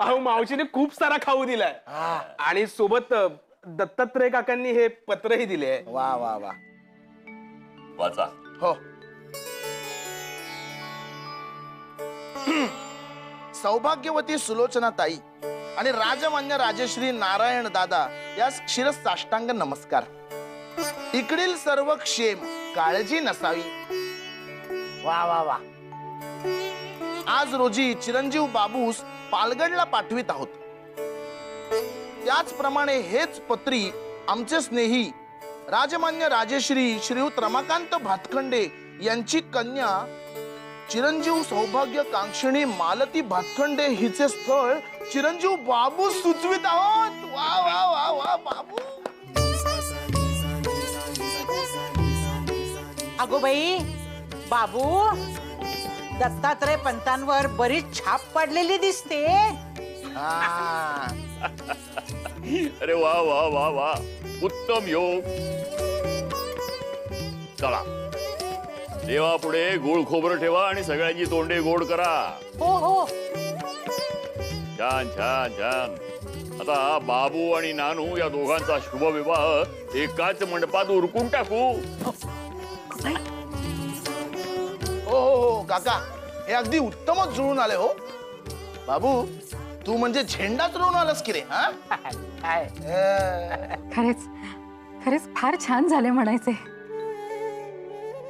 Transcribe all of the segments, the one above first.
अहो मावशीने खूप सारा खाऊ दिलाय आणि सोबत दत्तात्रय काकांनी हे पत्रही दिले. वा वा वा. वाचा. हो. सौभाग्यवती सुलोचना ताई आणि राजमान्य राजश्री नारायण दादा यास शिरस साष्टांग नमस्कार. इकडील सर्व क्षेम काळजी नसावी. वा वा वा. आज रोजी चिरंजीव बाबूस पालगडला पाठवित आहोत. त्याचप्रमाणे हेच पत्री आमचे स्नेही राजमान्य राजश्री श्रीयुत रमाकांत भातखंडे यांची कन्या चिरंजीव सौभाग्य कांक्षिणी मालती भातखंडे हिचे स्थळ चिरंजीव बाबू सुचवित आहोत. वा वा वा वा बाबू. अगो बाई, बाबू दत्तात्रय पंतांवर बरीच छाप पडलेली दिसते. अरे वा वा वा वा, उत्तम योग. चला देवा पुढे गोड खोबरं ठेवा आणि सगळ्यांची तोंडे गोड करा. हो हो. छान छान छान. आता बाबू आणि नानू या दोघांचा शुभ विवाह एकाच मंडपात उरकून टाकू. हो हो हो काका, हे अगदी उत्तमच जुळून आले हो. बाबू तू म्हणजे झेंडाच रोवून आलास की रे. खरेच खरेच फार छान झाले म्हणायचे.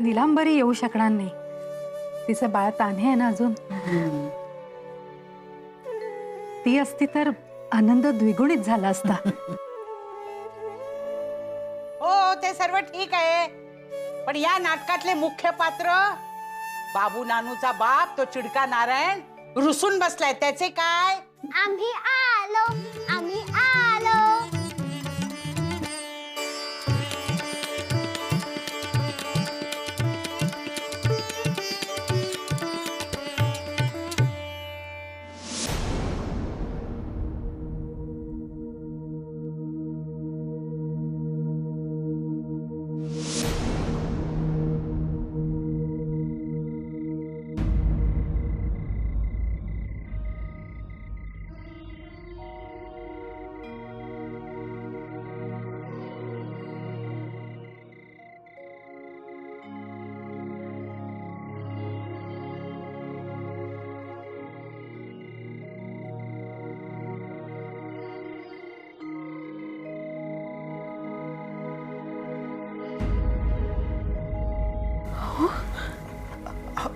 नीलांबरी येऊ शकणार नाही, तिचं बाळ तान्हे आहे ना अजून. ती असती तर आनंद द्विगुणित झाला असता. हो ते सर्व ठीक आहे, पण या नाटकातले मुख्य पात्र बाबू नानूचा बाप तो चिडका नारायण रुसून बसलाय, त्याचे काय? आम्ही आलो, आम्ही आलो.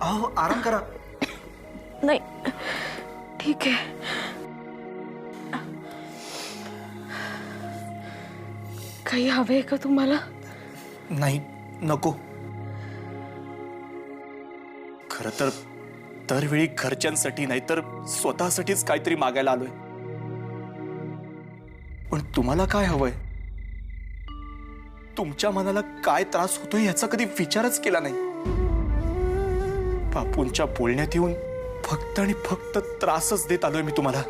अहो आराम करा. नाही ठीक आहे. काही हवे का तुम्हाला? नाही नको. खर तर दरवेळी घरच्यांसाठी नाही तर स्वतःसाठीच काहीतरी मागायला आलोय. पण तुम्हाला काय हवंय? तुमच्या मनाला काय त्रास होतोय याचा कधी विचारच केला नाही. बापूंच्या बोलण्यात येऊन फक्त आणि फक्त त्रासच देत आलोय मी तुम्हाला.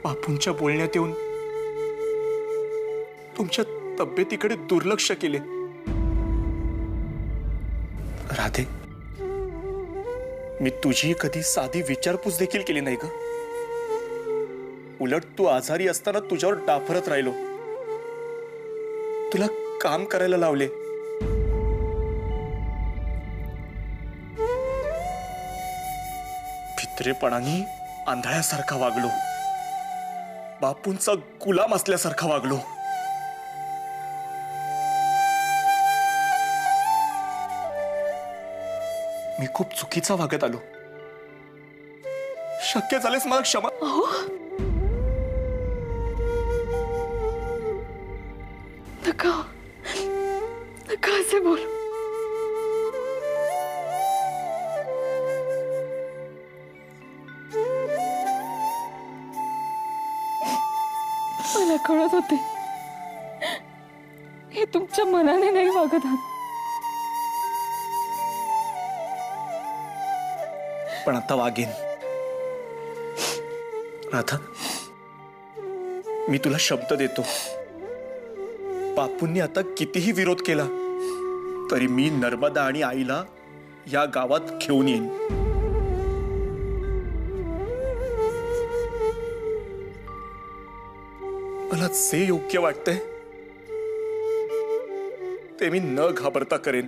बापूंच्या बोलण्यात येऊन तुमच्या तब्येतीकडे दुर्लक्ष केले. राधे, मी तुझी कधी साधी विचारपूस देखील केली नाही ग. उलट तू आजारी असताना तुझ्यावर डाफरत राहिलो, तुला काम करायला लावले. भित्रेपणाने आंधळ्यासारखा वागलो, बापूंचा गुलाम असल्यासारखा वागलो. मी खूप चुकीचा वागत आलो. शक्य झालेस मला क्षमा. नका नका असे बोल. मला कळत होते हे तुमच्या मनाने नाही वागत आहात. पण आता वागेन. राधा, मी तुला शब्द देतो, बापूंनी आता कितीही विरोध केला तरी मी नर्मदा आणि आईला या गावात घेऊन येईन. मला जे योग्य वाटतंय ते मी न घाबरता करेन.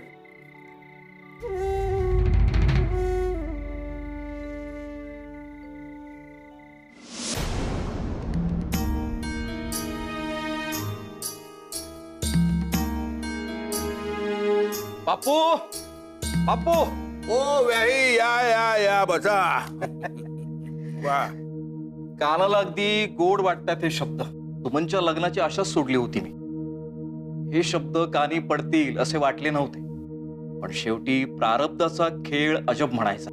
बापू बापू ओ व्याही या या या बसा. वा कानाला अगदी गोड वाटतात हे शब्द. सुमनच्या लग्नाची आशाच सोडली होती मी. हे शब्द कानी पडतील असे वाटले नव्हते, पण शेवटी प्रारब्धाचा खेळ अजब म्हणायचा.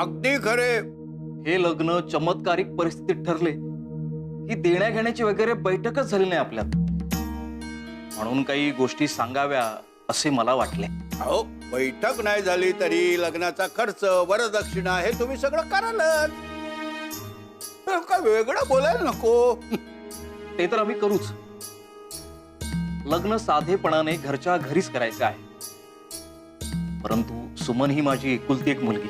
अगदी खरे. हे लग्न चमत्कारिक परिस्थितीत ठरले की देण्या घेण्याची वगैरे बैठकच झाली नाही आपल्यात. म्हणून काही गोष्टी सांगाव्या असे मला वाटले. अहो बैठक नाही झाली तरी लग्नाचा खर्च वरदक्षिणा हे तुम्ही सगळं करालच. काय वेगळं बोलायला नको. ते तर आम्ही करूच. लग्न साधेपणाने घरच्या घरीच करायचे आहे. परंतु सुमन ही माझी एकुलती एक मुलगी.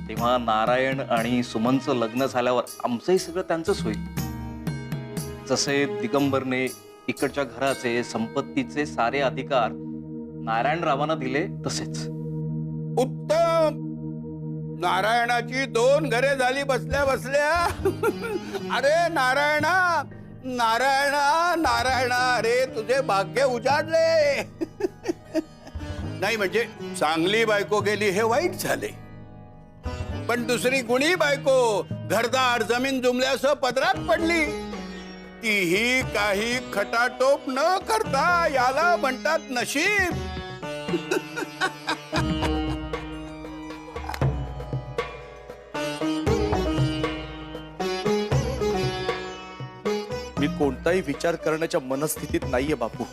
तेव्हा नारायण आणि सुमनचं लग्न झाल्यावर आमचंही सगळं त्यांचंच होईल. जसे दिगंबरने इकडच्या घराचे संपत्तीचे सारे अधिकार नारायणरावांना दिले तसेच. उत्तम. नारायणाची 2 घरे झाली बसल्या बसल्या. अरे नारायणा नारायणा नारायणा, अरे तुझे भाग्य उजाडले. नाही म्हणजे चांगली बायको गेली हे वाईट झाले, पण दुसरी गुणी बायको घरदार जमीन जुमल्यासह पदरात पडली. तीही काही खटाटोप न करता याला म्हणतात नशीब. मी कोणताही विचार करण्याच्या मनस्थितीत नाहीये बापू.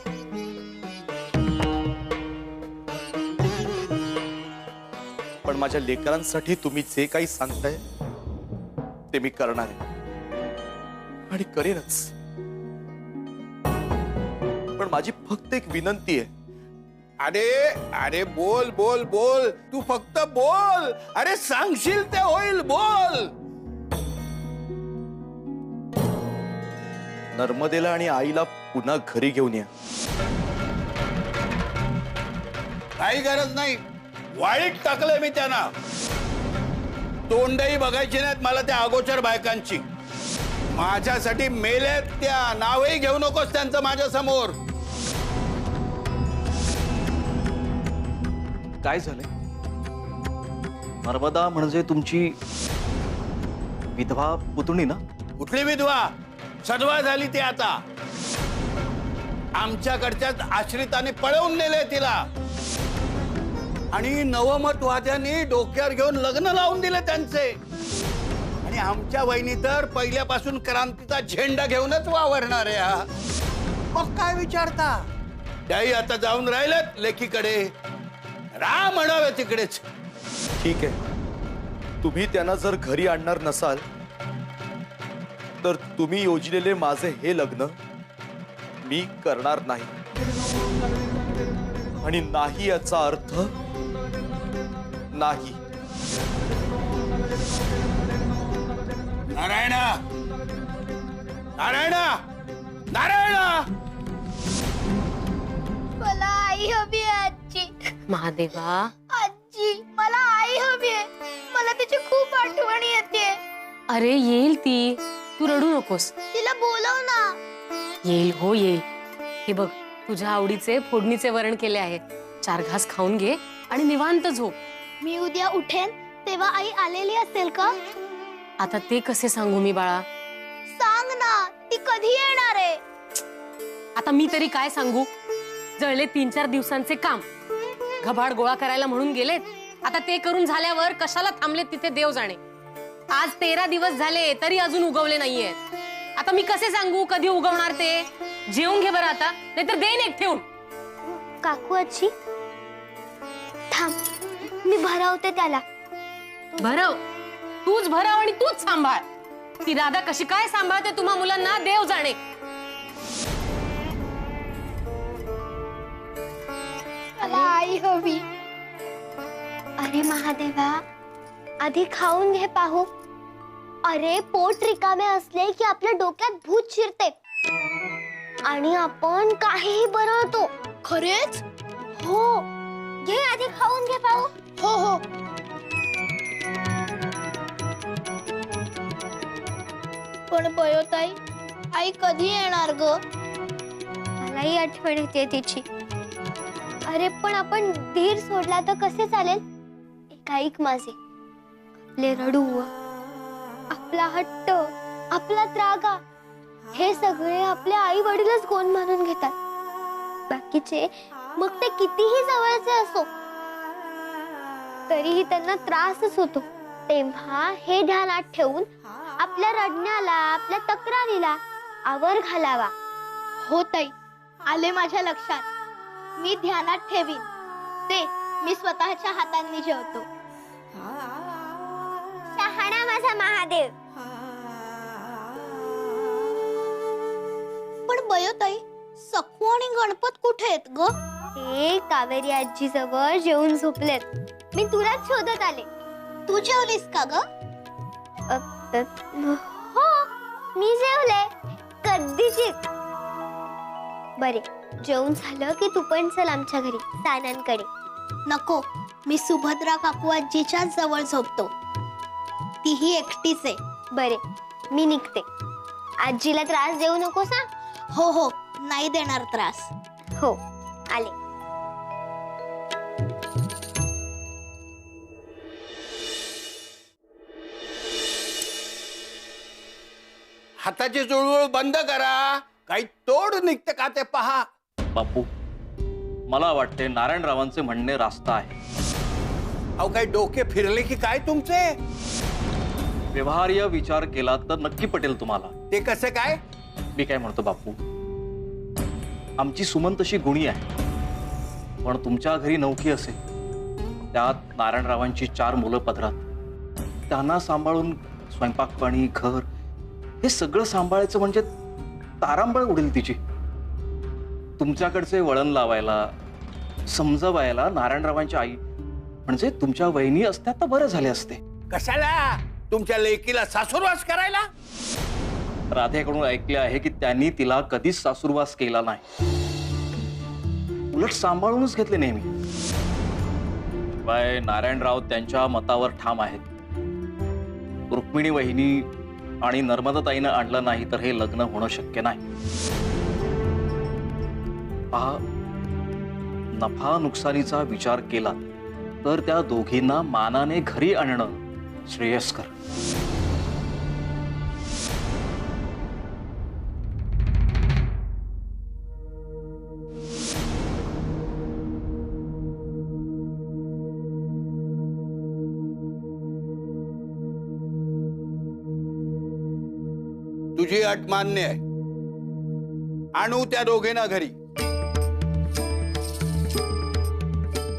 पण माझ्या लेकरांसाठी तुम्ही जे काही सांगताय ते मी करणार आहे आणि करेनच. पण माझी फक्त एक विनंती आहे. अरे अरे बोल बोल बोल, तू फक्त बोल. अरे सांगशील ते होईल, बोल. नर्मदेला आणि आईला पुन्हा घरी घेऊन या. काही गरज नाही. वाईट टाकलंय मी त्यांना. तोंडही बघायची नाहीत मला त्या अगोचर बायकांची. माझ्यासाठी मेलेत त्या. नावही घेऊ नकोस त्यांचं माझ्या समोर. काय झालंय? नर्मदा म्हणजे तुमची विधवा पुतणी ना? कुठली विधवा? सधवा झाली ती आता. आमच्याकडच्याच आश्रिताने पळवून नेले तिला आणि नवमतवाद्यांनी डोक्यावर घेऊन लग्न लावून दिले त्यांचे. आणि आमच्या वहिनी तर पहिल्यापासून क्रांतीचा झेंडा घेऊनच वावरणार आहे. मग काय विचारता? त्याही आता जाऊन राहिलेत लेकीकडे. राम म्हणावे तिकडेच. ठीक आहे, तुम्ही त्यांना जर घरी आणणार नसाल तर तुम्ही योजलेले माझे हे लग्न मी करणार नाही. आणि नाही याचा अर्थ नाही. नारायणा नारायणा नारायणा, मला आई हवी आहे आजी. महादेवा, आजी मला आई हवी आहे. मला तिची खूप आठवण येते. अरे येईल ती, तू रडू नकोस. तिला बोलव ना. येईल हो येईल. हे बघ, तुझ्या आवडीचे फोडणीचे वरण केले आहे. 4 घास खाऊन घे आणि निवांत झोप. मी उद्या उठेन तेव्हा आई आलेली असेल का? आता ते कसे सांगू मी बाळा? सांग ना, ती कधी येणार आहे? आता मी तरी काय सांगू? जळले 3-4 दिवसांचे काम. घबाड गोळा करायला म्हणून गेलेत. आता ते करून झाल्यावर कशाला थांबलेत तिथे देव जाणे. आज 13 दिवस झाले तरी अजून उगवले नाहीये. आता मी कसे सांगू कधी उगवणार ते? जेवून घे बरं आता, नाहीतर देईन एक ठेवून. काकू आजी थांब, मी भरवते त्याला. भरव, तूच भरव आणि तूच सांभाळ. ती राधा कशी काय सांभाळते तुम्हा मुलांना देव जाणे. हवी. अरे महादेवा, आधी खाऊन घे पाहू. अरे पोट रिकामे असले की आपल्या डोक्यात भूत शिरते आणि आपण काहीही बनवतो. खरेच? हो, घे आधी खाऊन घे पाहू. हो हो. पण बयोताई, आई कधी येणार ग? मलाही आठवण येते तिची. अरे पण आपण धीर सोडला तर कसे चालेल? ऐक माझे, आपले रडू, आपला हट्ट, आपला त्रागा, हे सगळे आपले आई वडीलच गोंद मानून घेतात. बाकीचे मग ते कितीही जवळचे असो तरीही त्यांना त्रासच होतो. तेव्हा हे ध्यानात ठेवून आपल्या रडण्याला, आपल्या तक्रारीला आवर घालावा. हो ताई, आले माझ्या लक्षात. मी ध्यानात ठेवीन. ते मी स्वतःच्या हातांनी जेवतो. शहाणा माझा महादेव. पण बयोताई, सखू आणि गणपत कुठे आहेत ग? ते कावेरी आजी जवळ जेवून झोपलेत. मी तुलाच शोधत आले. तू जेवलीस का ग? हो, मी जेवले कधीच. बरे, जेवून झालं की तू पण चल आमच्या घरी सानांकडे. नको, मी सुभद्रा काकू आजीच्या जवळ झोपतो. तीही एकटीच आहे. बरे, मी निघते. आजीला त्रास देऊ नकोस ना? हो हो, नाही देणार त्रास. हो, आले. हाताची जुळवूळ बंद करा. काही तोड निघते का ते पहा. बापू, मला वाटते नारायणरावांचे म्हणणे रास्त आहे. अहो, काही डोके फिरले की काय तुमचे? व्यवहार्य विचार केला तर नक्की पटेल तुम्हाला. ते कसे काय? मी काय म्हणतो बापू, आमची सुमन तशी गुणी आहे, पण तुमच्या घरी नौकी असेल, त्यात नारायणरावांची 4 मुलं पदरात, त्यांना सांभाळून स्वयंपाक पाणी घर हे सगळं सांभाळायचं म्हणजे तारांबळ उडेल तिची. तुमच्याकडचे वळण लावायला, समजवायला नारायणरावांची आई म्हणजे तुमच्या वहिनी असत्या तर बरं झाले असते. कशाला? तुमच्या लेकीला सासूरवास करायला? राधेकडून ऐकले आहे की त्यांनी तिला कधीच सासूरवास केला नाही, उलट सांभाळूनच घेतले नेहमी. बाय नारायणराव त्यांच्या मतावर ठाम आहेत. रुक्मिणी वहिनी आणि नर्मदाताईनं आणलं नाही तर हे लग्न होणं शक्य नाही. पहा, नफा नुकसानीचा विचार केला तर त्या दोघींना मानाने घरी आणणं श्रेयस्कर. तुझी अट मान्य आहे. आणू त्या दोघींना घरी,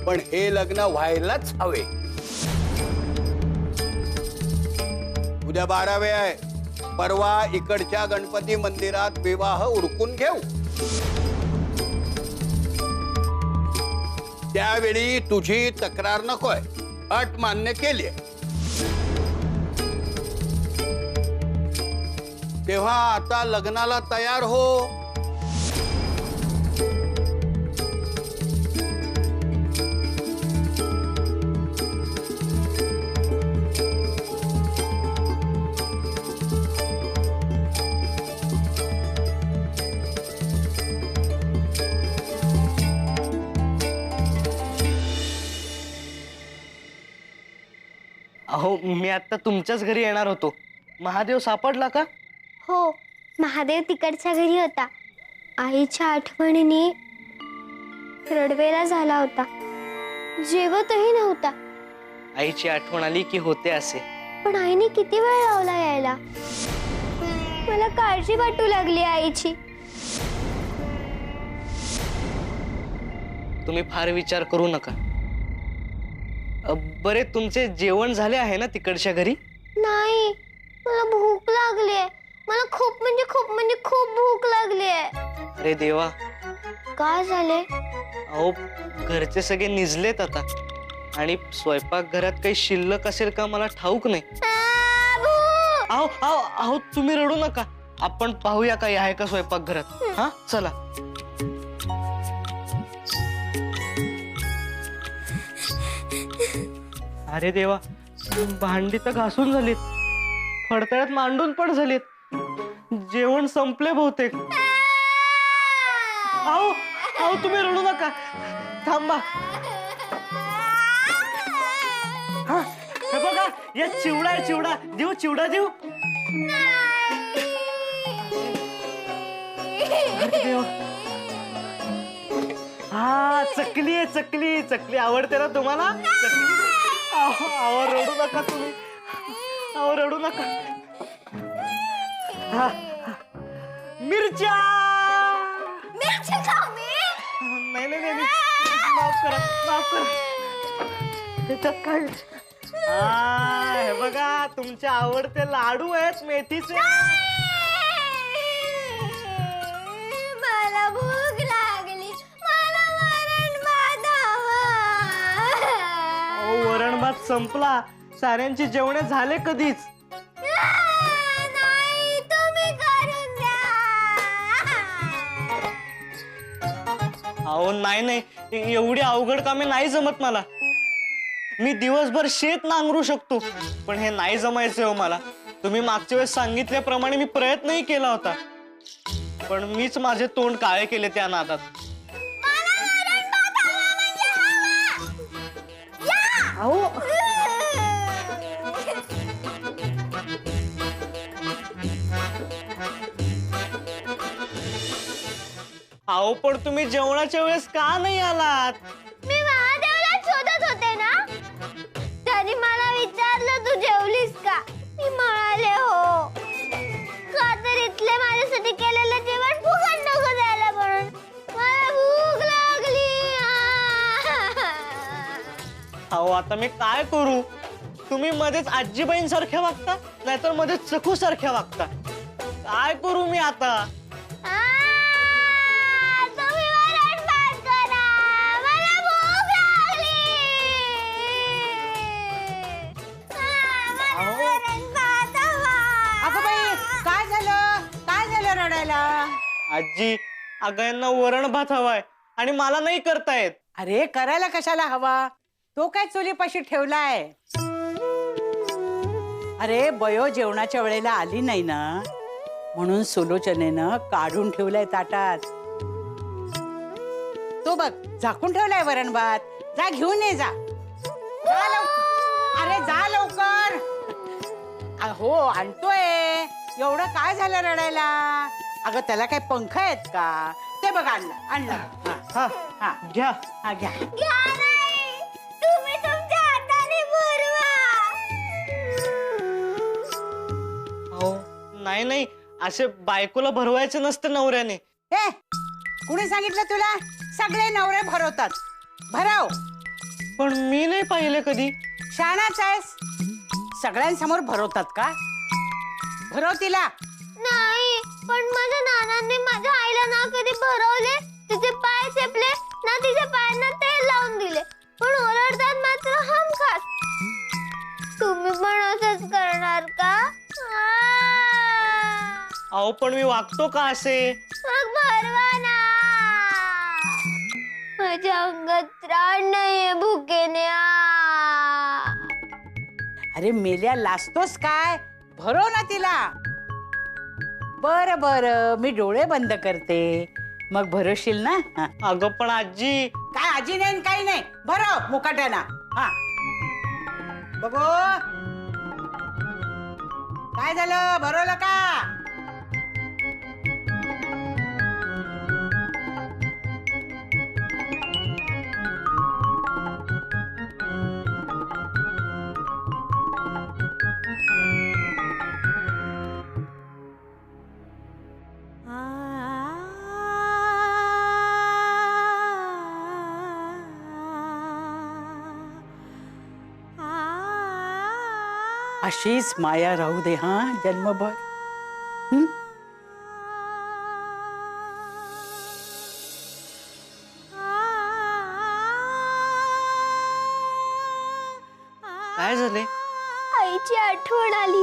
पण हे लग्न व्हायलाच हवे. उद्या 12वे आहे. परवा इकडच्या गणपती मंदिरात विवाह उरकून घेऊ. त्यावेळी तुझी तक्रार नकोय. अट मान्य केली. तेव्हा आता लग्नाला तयार हो. अहो, मी आता तुमच्याच घरी येणार होतो. महादेव सापडला का? हो, महादेव तिकडच्या घरी होता. आईच्या आठवणीने रडवेला झाला होता. जेवतही नव्हता. आईची आठवण आली की होते असे. पण आईने किती वेळ लावला यायला. मला काळजी वाटू लागली आईची. तुम्ही फार विचार करू नका. बरे, तुमचे जेवण झाले आहे ना तिकडच्या घरी? नाही, मला भूक लागली आहे. मला खूप म्हणजे खूप भूक लागली आहे. अरे देवा, काय झाले? अहो घरचे सगळे निजलेत आता आणि स्वयंपाकघरात काही शिल्लक असेल का मला ठाऊक नाही. आहो आहो आहो तुम्ही रडू नका. आपण पाहूया काही आहे का स्वयंपाकघरात. हा चला. अरे देवा, भांडी तर घासून झालीत, फडतळ्यात मांडून पण झालीत, जेवण संपले बहुतेक. आहो आहो तुम्ही रडू नका, थांबा. हा, हे बघा, या चिवडा आहे, चिवडा देऊ, चिवडा देऊ. अरे देवा. हा चकली आहे, चकली. चकली आवडते ना तुम्हाला? चकली. आहो रडू नका तुम्ही, आहो रडू नका. हा, मिरच्या. नाही नाही नाही, माफ करा, माफ करा. त्याच्यात काय? हा हे बघा, तुमचे आवडते लाडू आहेत मेथीचे. मला भूक लागली, मला वरण भात हवा. वरण भात संपला, साऱ्यांची जेवणे झाले कधीच. नाही, तुम्ही करून द्या. अहो नाही नाही, एवढी अवघड कामे नाही जमत मला. मी दिवसभर शेत नांगरू शकतो, पण हे नाही जमायचं हो मला. तुम्ही मागच्या वेळेस सांगितल्याप्रमाणे मी प्रयत्नही केला होता, पण मीच माझे तोंड काळे केले त्या नादात. अहो अहो पण तुम्ही जेवणाच्या वेळेस का नाही आलात? मी महादेवला शोधत होते ना, त्याने मला विचारलं तू जेवलीस का? मी म्हणाले हो. का तर इथले माझ्यासाठी केलेलं जेवण फुकट नको द्यायला म्हणून. मला भूक लागली. अहो आता मी काय करू? तुम्ही मध्येच आजीबाईंसारख्या वागता, नाहीतर मध्येच चकू सारख्या वागता. काय करू मी आता? तुम्ही वरण भात करा, मला भूक लागली. मला वरण भात हवा. अगं बाई, काय झालं? काय झालं रडायला? आजी, अगं यांना वरण भात हवाय आणि मला नाही करतायत. अरे करायला कशाला हवा? तो काय चुलीपाशी ठेवलाय. अरे बयो जेवणाच्या वेळेला आली नाही ना, म्हणून सुलोचनेनं काढून ठेवलाय ताटात. तो बघ झाकून ठेवलाय वरण भात. जा घेऊन ये, जा. जा लवकर. अरे जा लवकर. हो आणतोय. एवढं काय झालं रडायला? अगं त्याला काय पंख आहेत का? ते बघ आणलं, आणलं. हा हा घ्या. हा घ्या. घ्या नाही, तुम्ही तुमच्या हाताने भरवा. अहो नाही नाही, असे बायकोला भरवायचे नसते नवऱ्याने. ए कुणी सांगितलं तुला? सगळे नवरे भरवतात. भरव. पण मी नाही पाहिले कधी. शाणाच आहेस. सगळ्यांसमोर भरवतात का? भरव तिला. नाही, पण माझ्या नानांनी माझ्या आईला ना कधी भरवले, तिचे पाय चेपले ना तिच्या पायांना तेल लावून दिले, पण ओरडतात मात्र हमखास. तुम्ही पण असंच करणार का? अहो पण मी वागतो का असे? मग भरवा ना. माझ्या अंगात त्राण नाहीये भुकेने. अरे मेल्या लाजतोस काय? भरव ना तिला. बर बर, मी डोळे बंद करते, मग भरवशील ना? हा. अगं पण आजी. काय आजी नाही काही नाही. भरव मुकाट्याना. हा बघू काय झालं, भरवलं का? अशीच माया राहू दे हा जन्मभर. आईची आठवण आली.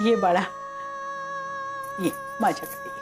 ये बाळा, ये माझ्याकडे ये.